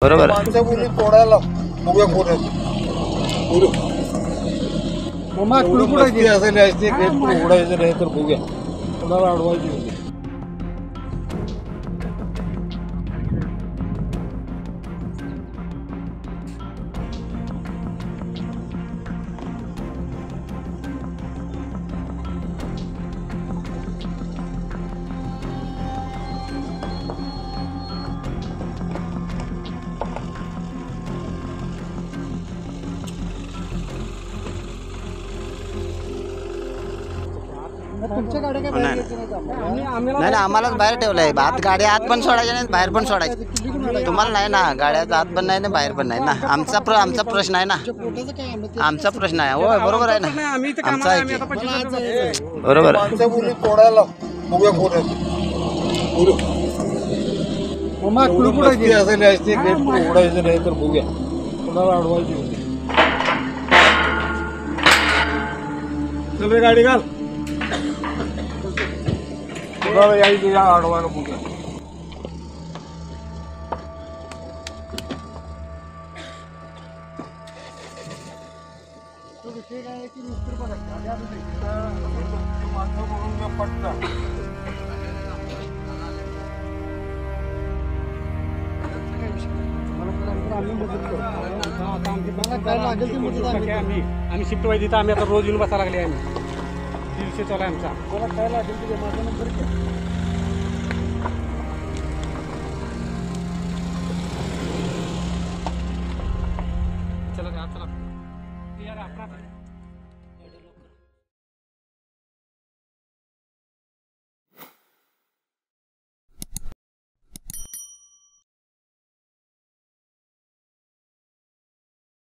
बरोबर आहे. माणसं बोलली तोडायला बघूया कोण आहे. मस्ती असेल असते गेट पण उघडायचं नाही तर बघूया कोणाला अडवायची होती. नाही नाही आम्हालाच बाहेर ठेवलंय. आत गाड्या आत पण सोडायच्या नाही, बाहेर पण सोडायच्या. तुम्हाला नाही ना, गाड्या आत पण नाही ना, बाहेर पण नाही ना. आमचा प्रश्न आहे ना, आमचा प्रश्न आहे. होय बरोबर आहे ना, आमचा आहे की. बरोबर आहे. माणसं बोलली तोडायला बघूया कोण आहे. मस्ती असेल असते गेट पण उघडायचं नाही तर बघूया कोणाला अडवायची होती. सगळे गाडी घाल कुणाला यायचं या अडवायला बघूया. आम्ही शिफ्ट व्हायची तिथं आम्ही आता रोज येऊन बसायला लागले. आम्ही दिवशी चालू आहे आमचा. मला काय लागेल तुझ्या माझा नंबर घ्या. चला चला